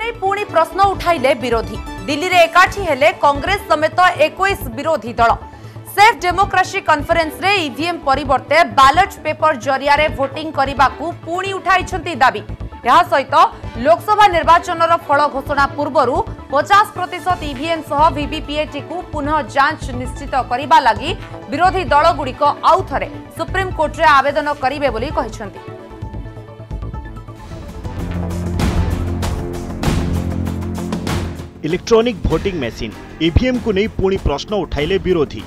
नहीं पुणी प्रश्न उठाइले विरोधी। दिल्ली रे एकाठी हेले कांग्रेस समेत 21 विरोधी दल। सेफ डेमोक्रेसी कॉन्फ्रेंस रे ईवीएम परिवर्ते बैलेट पेपर जरिया रे वोटिंग करने को पुणी उठाई दाबी। यह सहित लोकसभा निर्वाचन फल घोषणा पूर्व 50% ईवीएम सह वीवीपीएटी को पुनः जांच निश्चित करने लगी विरोधी दलगुड़िक आउ थे सुप्रीम कोर्ट रे आवेदन करेंगे बोली कहिसेंती। इलेक्ट्रॉनिक वोटिंग मशीन ईवीएम को नहीं पुणी प्रश्न उठाइले विरोधी।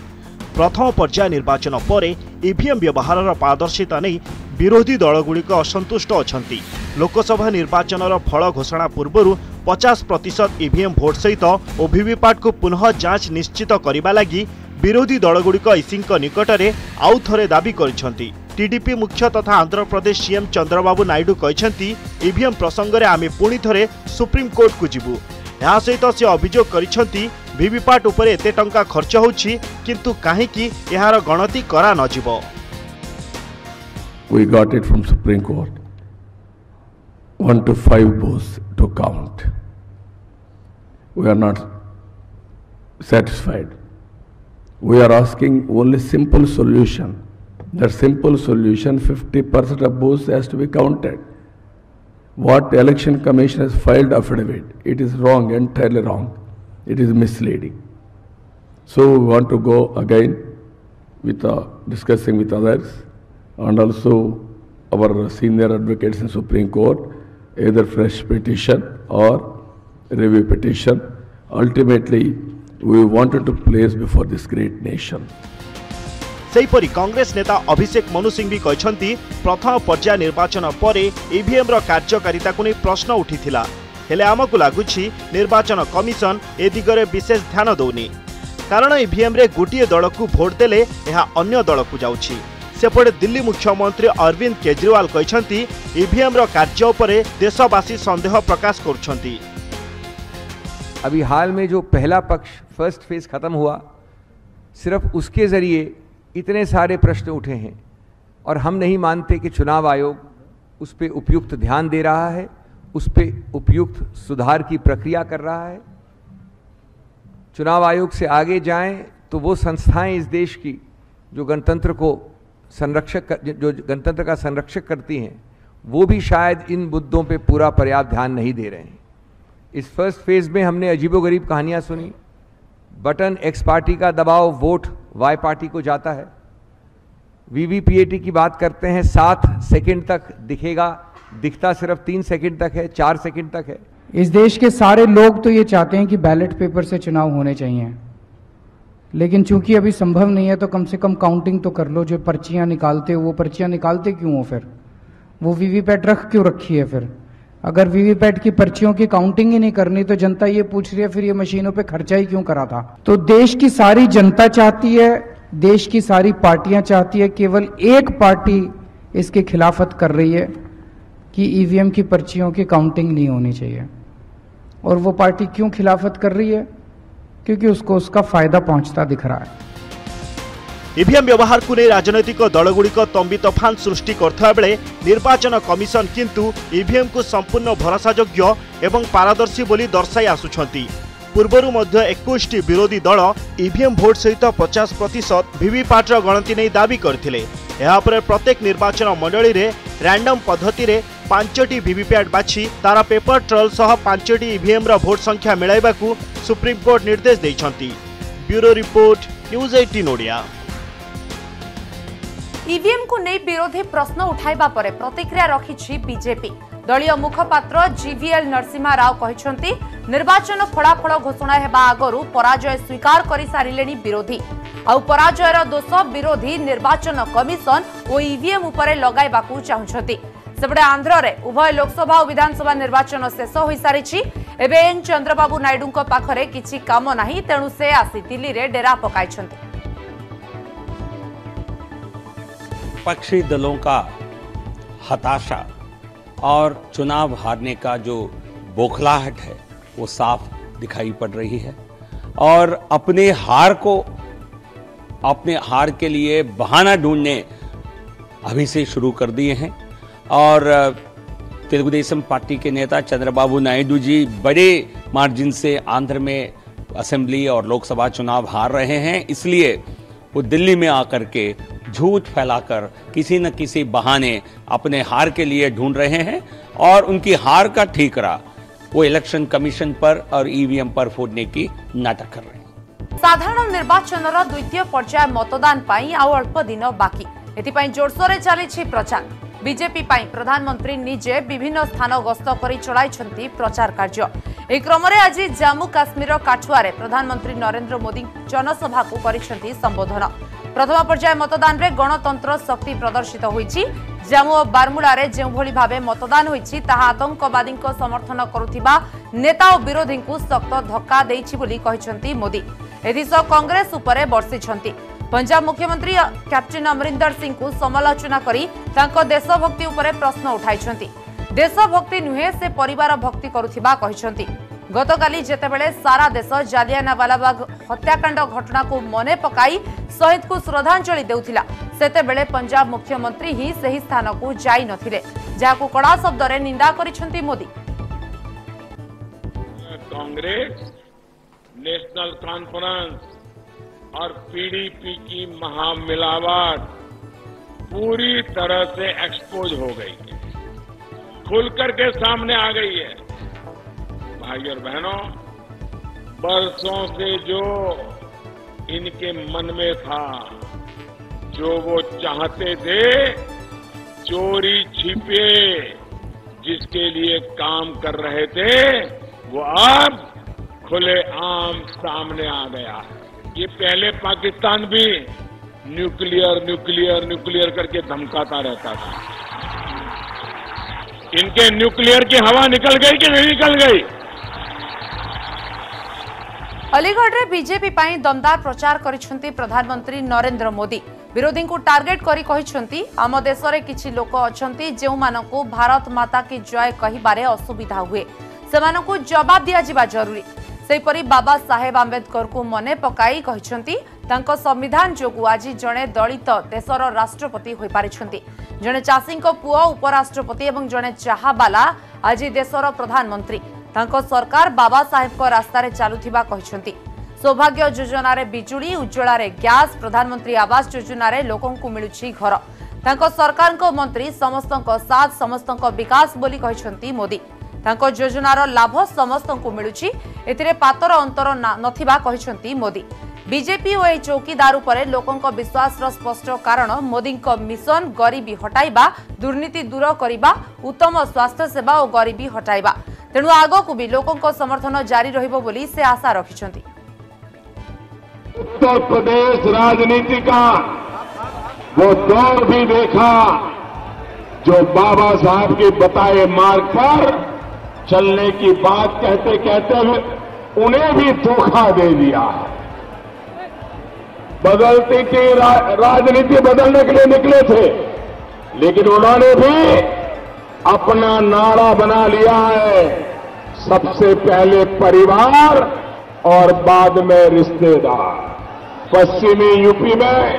प्रथम पर्याय निर्वाचन पर ईवीएम व्यवहार पारदर्शिता नहीं विरोधी दलगुड़िक असंतुष्ट अछंती। लोकसभा निर्वाचन फल घोषणा पूर्व 50% ईवीएम भोट सहित और वीवीपैट को पुनः जांच निश्चित करने लगी विरोधी दलगुड़िक ईसी निकट में आउ थे दाबी करिसेंती। टीडीपी मुख्य तथा आंध्र प्रदेश सीएम चंद्रबाबू नायडू कहते ईवीएम प्रसंग में आम पुणी थे सुप्रीम कोर्ट को जीवु। यह सहित से अभियोग करिसेंती वीवीपैट उपर एते टंका खर्च होछि किंतु काहेकि एहार गणति करा न जिवो। We got it from Supreme Court 1 to 5 votes to count. We are not satisfied. We are asking only simple solution. That simple solution 50% of votes has to be counted. What Election Commission has filed affidavit, it is wrong, entirely wrong. It is misleading. So we want to go again with discussing with others and also our senior advocates in Supreme Court, either fresh petition or review petition. Ultimately, we wanted to place before this great nation. सेहीपरि Congress नेता अभिषेक मनु सिंह भी कहते प्रथम पर्याय निर्वाचन पर EVM रो कार्यकारिता को नहीं प्रश्न उठीथिला हेले आमको लगुछि निर्वाचन कमिशन ए दिगरे विशेष ध्यान दौनी कारण ईवीएम रे गोटे दल को भोट देले यह अन्य दल को जाउछि। सेपटे दिल्ली मुख्यमंत्री अरविंद केजरीवाल कहते ईवीएम रो कार्य उपरे देशवासी संदेह प्रकाश करुछंती। अभी हाल में जो पहला पक्ष फर्स्ट फेज खत्म हुआ, सिर्फ उसके जरिए इतने सारे प्रश्न उठे हैं और हम नहीं मानते कि चुनाव आयोग उस पर उपयुक्त ध्यान दे रहा है, उस पर उपयुक्त सुधार की प्रक्रिया कर रहा है। चुनाव आयोग से आगे जाएं तो वो संस्थाएं इस देश की जो गणतंत्र का संरक्षक करती हैं वो भी शायद इन मुद्दों पे पूरा पर्याप्त ध्यान नहीं दे रहे हैं। इस फर्स्ट फेज में हमने अजीबोगरीब कहानियां सुनी। बटन एक्स पार्टी का दबाव वोट वाई पार्टी को जाता है। वीवीपीएटी की बात करते हैं 7 सेकंड तक दिखेगा, दिखता सिर्फ 3 सेकंड तक है, 4 सेकंड तक है। इस देश के सारे लोग तो ये चाहते हैं कि बैलेट पेपर से चुनाव होने चाहिए, लेकिन चूंकि अभी संभव नहीं है तो कम से कम काउंटिंग तो कर लो। जो पर्चियां निकालते हो वो पर्चियां निकालते क्यों हो? फिर वो वीवीपैट रख क्यों रखी है? फिर अगर वीवीपैट की पर्चियों की काउंटिंग ही नहीं करनी तो जनता ये पूछ रही है फिर ये मशीनों पे खर्चा ही क्यों करा था? तो देश की सारी जनता चाहती है, देश की सारी पार्टियां चाहती है, केवल एक पार्टी इसके खिलाफत कर रही है कि ईवीएम की पर्चियों की काउंटिंग नहीं होनी चाहिए। और वो पार्टी क्यों खिलाफत कर रही है? क्योंकि उसको उसका फायदा पहुंचता दिख रहा है। ईवीएम व्यवहार को नहीं राजनैतिक दलगुड़िक तंबी तोफान सृष्टि करथिबा बेले निर्वाचन कमिशन किंतु ईवीएम को संपूर्ण भरोसायोग्य एवं पारदर्शी बोली दर्शाई आसुछंती। पूर्वरु मध्य 21 विरोधी दल ईवीएम भोट सहित 50% वीवीपैट गणति नहीं दाबी करथिले। एहा पर प्रत्येक निर्वाचन मंडली रे रैंडम पद्धति रे 5टी वीवीपैट बाछि तारा पेपर ट्रेल सह 5टी ईवीएम रा भोट संख्या मिलाइबाकू सुप्रीम कोर्ट निर्देश दैछंती। Bureau report news 18 Odia. EVM को नहीं विरोधी प्रश्न उठाइबा परे प्रतिक्रिया रखिछि बीजेपी। दलीय मुखपात्र जीवीएल नरसिम्हा राव कहते निर्वाचन फलाफल घोषणा हेबा आगरू पराजय स्वीकार कर सारिलेनी विरोधी। आउ पराजयर दोष विरोधी निर्वाचन कमिशन और ईवीएम उपरे लगाइबाकू चाहुछथि। सेपटे आंध्र रे उभय लोकसभा और विधानसभा निर्वाचन शेष हो सारिछि। एबे एन चंद्रबाबू नायडू पाखरे किछि काम नाही, तेणु से आसी दिल्ली रे डेरा पकाइछथि। विपक्षी दलों का हताशा और चुनाव हारने का जो बौखलाहट है वो साफ दिखाई पड़ रही है और अपने हार के लिए बहाना ढूंढने अभी से शुरू कर दिए हैं और तेलुगुदेशम पार्टी के नेता चंद्रबाबू नायडू जी बड़े मार्जिन से आंध्र में असेंबली और लोकसभा चुनाव हार रहे हैं, इसलिए वो दिल्ली में आकर के झूठ फैलाकर किसी न किसी बहाने अपने हार के लिए ढूंढ रहे हैं और उनकी हार का ठीकरा वो इलेक्शन कमीशन पर और ईवीएम पर फोड़ने की नाटक कर रहे हैं। साधारण निर्वाचन द्वितीय पर्याय मतदान पाई आउ अल्प दिन बाकी, एथिपाई जोरसोरे चली प्रचार। बीजेपी पाई प्रधानमंत्री निजे विभिन्न स्थान गस्त कर चलाई प्रचार कार्य। एक क्रम में आज जम्मू काश्मीर काठुआरे प्रधानमंत्री नरेंद्र मोदी जनसभा को करिसेंती संबोधन। प्रथम पर्याय मतदान रे गणतंत्र शक्ति प्रदर्शित होईछि। जम्मू और बारमूला रे जो भली भावे मतदान होईछि ताहा आतंकवादी समर्थन करुथिबा नेता और विरोधी को सख्त धक्का देइछि बोली कहिसेंती मोदी। एथिसह कांग्रेस उपरे बर्षिछंती। पंजाब मुख्यमंत्री कैप्टेन अमरिंदर सिंह को समालोचना करी तांको देशभक्ति उपरे प्रश्न उठाइछंती। देशभक्ति नुहे से परिवार भक्ति करुथिबा कहिछंती। गतकाली जेतेबेले सारा देश जालियानावालाबाग हत्याकांड घटना को मने पकाई शहीद को श्रद्धांजलि देउथिला, सेतेबेले पंजाब मुख्यमंत्री ही सही स्थान को जाई नथिले, जाको कड़ा शब्द रे निंदा करिछंती मोदी। कांग्रेस, नेशनल कॉन्फ्रेंस और पीडीपी की महामिलावट पूरी तरह से एक्सपोज हो गई है, खुलकर के सामने आ गई है। भाई और बहनों, बरसों से जो इनके मन में था, जो वो चाहते थे, चोरी छिपे जिसके लिए काम कर रहे थे, वो अब खुलेआम सामने आ गया है। ये पहले पाकिस्तान भी न्यूक्लियर करके धमकाता रहता था। इनके न्यूक्लियर की हवा निकल गई कि नहीं निकल गई? अलीगढ़ रे बीजेपी पाई दमदार प्रचार करिसेंती प्रधानमंत्री नरेंद्र मोदी। विरोधी को टार्गेट करी कहिसेंती, आम देश रे किछि लोक अछंती जेउ मानको भारत माता की जय कहिबारे असुविधा हुए, सेमानको जवाब दिया जिबा जरूरी। सेपरी बाबा साहेब आंबेडकर को मने पकाई कहिसेंती तांको संविधान जोगु आज जणे दलित देशर राष्ट्रपति होई पारिछंती, जणे चासी को पुओ उपराष्ट्रपति एवं जणे चाहाबाला आज देशर प्रधानमंत्री। तांको सरकार बाबा साहेब को रास्ता रे चालुथिबा कहिसेंती। सौभाग्य योजना रे बिजुली, उज्ज्वला रे गैस, प्रधानमंत्री आवास योजना रे लोकन को मिलुछि घर। तांको सरकार को मंत्री समस्तन को साथ समस्तन को विकास बोली कहिसेंती मोदी। तांको योजनार लाभ समस्तन को मिलुछि, एथिरे पातर अंतर नथिबा कहिसेंती मोदी। बीजेपी और चौकीदार उपरे लोकंक विश्वास स्पष्ट कारण मोदी मिशन गरीबी हटाइबा, दुर्नीति दूर करिबा, उत्तम स्वास्थ्य सेवा और गरीबी हटाइबा। तेणु आगकू भी लोकंक समर्थन जारी रहिबो बोली से आशा रखिछंती। उत्तर प्रदेश राजनीति का वो दौर भी देखा जो बाबा साहब के बताए मार्ग पर चलने की बात कहते कहते हुए उन्हें भी धोखा दे दिया। बदलती थी राजनीति बदलने के लिए निकले थे, लेकिन उन्होंने भी अपना नारा बना लिया है, सबसे पहले परिवार और बाद में रिश्तेदार। पश्चिमी यूपी में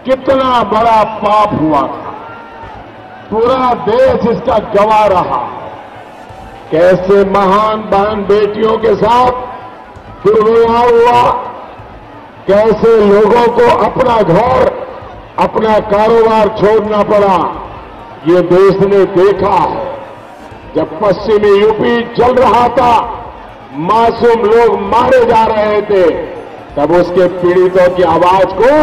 कितना बड़ा पाप हुआ था, पूरा देश इसका गवाह रहा। कैसे महान बहन बेटियों के साथ दुर्व्यवहार हुआ, कैसे लोगों को अपना घर, अपना कारोबार छोड़ना पड़ा, ये देश ने देखा है। जब पश्चिमी यूपी चल रहा था, मासूम लोग मारे जा रहे थे, तब उसके पीड़ितों की आवाज को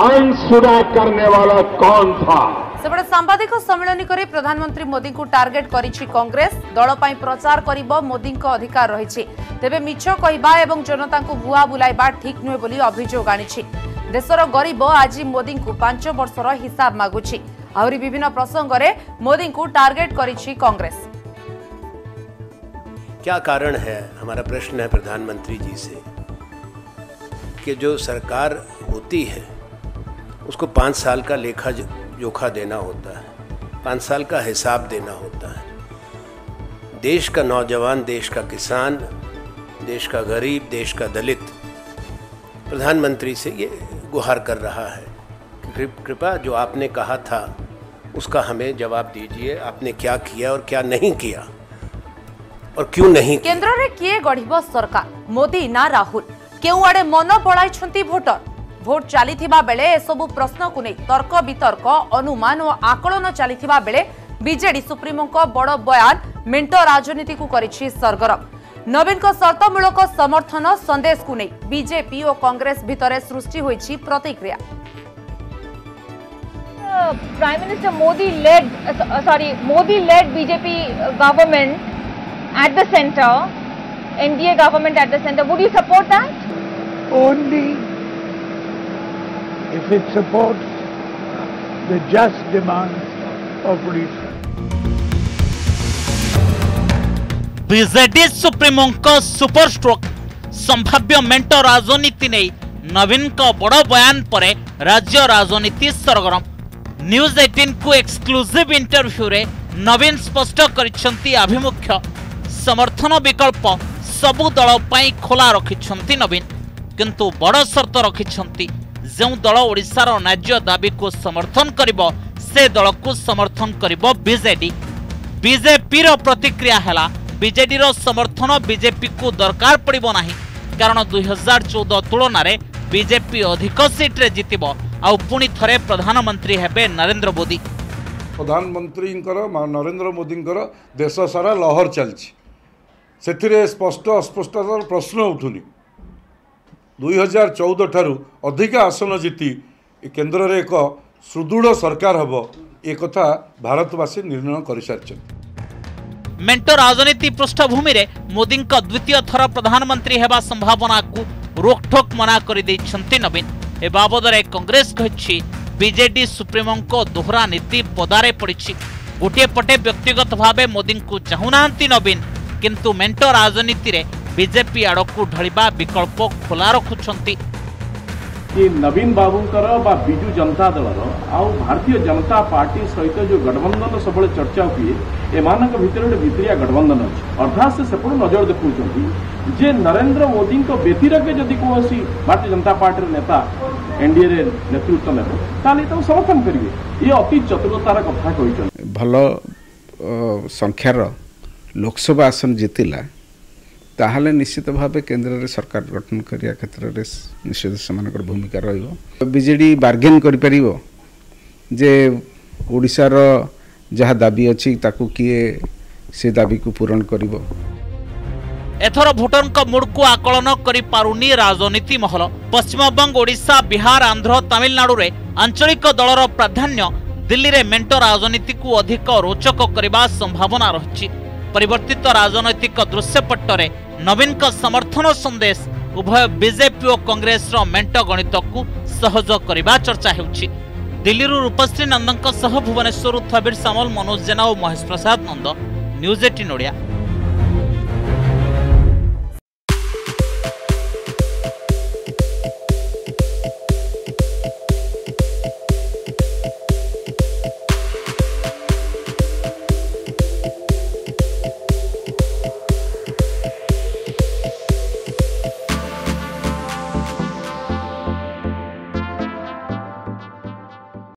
अनसुना करने वाला कौन था? सेपटे सांबादिक सम्मेलन करी प्रधानमंत्री मोदी को टार्गेट करिछि कांग्रेस। दल पई प्रचार करिबो मोदी को अधिकार रहिछि, तेबे मिछ कहिबा एवं जनता को भुआ बुलाइबा ठीक नुहे बोली अभियोग आनिछि। देशर गरीब आज मोदी को 5 वर्षर हिसाब मागुछि। आहुरी विभिन्न प्रसंग रे मोदी को टार्गेट करिछि कांग्रेस। क्या कारण है? हमारा प्रश्न है प्रधानमंत्री जी से कि जो सरकार होती है उसको 5 साल का लेखा जोखा देना होता है, 5 साल का हिसाब देना होता है। देश का नौजवान, देश का किसान, देश का गरीब, देश का दलित प्रधानमंत्री से ये गुहार कर रहा है कि कृपया जो आपने कहा था उसका हमें जवाब दीजिए। आपने क्या किया और क्या नहीं किया और क्यों नहीं किया? केंद्र रे किए गढ़िब सरकार, मोदी ना राहुल? केउ आड़े मन बड़ाई भोटर? भोट चली बेले एसबू प्रश्न को नहीं तर्क वितर्क अनुमान और आकलन चली बेले बीजेडी सुप्रीमो बड़ बयान मेंट राजनीति को करिछि सरगरम। नवीन को शर्तमूलक समर्थन संदेश को नहीं बीजेपी और कांग्रेस भितर सृष्टि होइछि प्रतिक्रिया। Prime Minister Modi led BJP government at the center, NDA government at the center. Would you support that? Only if it supports the just demands of Odisha. BJD supremo super stroke संभाव्य मेंट राजनीति नहीं नवीन का बड़ बयान पर राज्य राजनीति सरगरम। News 18 को एक्सक्लूसिव इंटरव्यू रे नवीन स्पष्ट करिसेंती आभिमुख्य समर्थन विकल्प सबु दल पाई खोला रखिछंती नवीन, किंतु बड़ शर्त रखिछंती जो दल ओडिशार न्याय्य दाबी को समर्थन करिबो से दल को समर्थन करिबो बीजेडी। बीजेपी रो प्रतिक्रिया हैला बीजेडी रो समर्थन बीजेपी को दरकार पड़िबो नाही, कारण 2014 तुलन रे बीजेपी अधिक सीट रे जितिबो आउ पुणी थरे प्रधानमंत्री हेबे नरेंद्र मोदी। प्रधानमंत्री नरेंद्र मोदी देश सारा लहर चलछि, सेथिरे स्पष्ट अस्पष्टतार प्रश्न उठुनी। 2014 ठारू अधिक आसन जीति केंद्र रे एक सुदृढ़ सरकार हबो ए कथा भारतवासी निर्णय कर सारछन। मेंट राजनीति पृष्ठभूमि रे मोदी द्वितीय थर प्रधानमंत्री हेबा संभावना को रोकठोक मना कर दैछंती नवीन। ए बाबद रे कांग्रेस कहिछि बीजेडी सुप्रीमो को दोहरा नीति पदारे पड़िछि। गोटे पटे व्यक्तिगत भावे मोदी को चाहुनांती नवीन, किंतु मेंट राजनीति रे बीजेपी आड़कू ढलिबा विकल्प खोला रखुछंती। कि नवीन बाबूंकर बा बिजू जनता दलर आउ भारतीय जनता पार्टी सहित जो गठबंधन सब चर्चा हुए एमानक भितर गोटे भितरिया गठबंधन अच्छे, अर्थात से सेपट नजर देखुं जे नरेंद्र मोदी व्यतिरके जदि कौन भारतीय जनता पार्टी नेता एनडीए रे नेतृत्व ने समर्थन करेंगे। ये अति चतुरतार कथा कही। भल संख्यार लोकसभा आसन जीतिला ताहले निश्चित भाव केंद्र रे सरकार गठन करिया क्षेत्र रे निश्चित समानकर भूमिका रहिबो। बीजेडी बार्गेन करि परिबो जे ओडिसा रो जहा दाबी अछि ताकू किए से दाबी को पूरण करिबो। एथर भोटर का मूड को आकलन करि पारुनी राजनीति महल। पश्चिम बंग, ओडिशा, बिहार, आंध्र, तमिलनाडु रे आंचलिक दलर प्राधान्य दिल्ली रे मेंट राजनीति को अधिक रोचक करबा संभावना रहिछि। परिवर्तित राजनैतिक दृश्यपट्टरे नवीन का समर्थन संदेश उभय बीजेपी और कांग्रेस रो मेंट गणित को सहज करबा चर्चा हेउछि। दिल्ली रूपश्री नंदन सह भुवनेश्वर थबिर सामल, मनोज जेना और महेश प्रसाद नंद, न्यूज 18 ओडिया।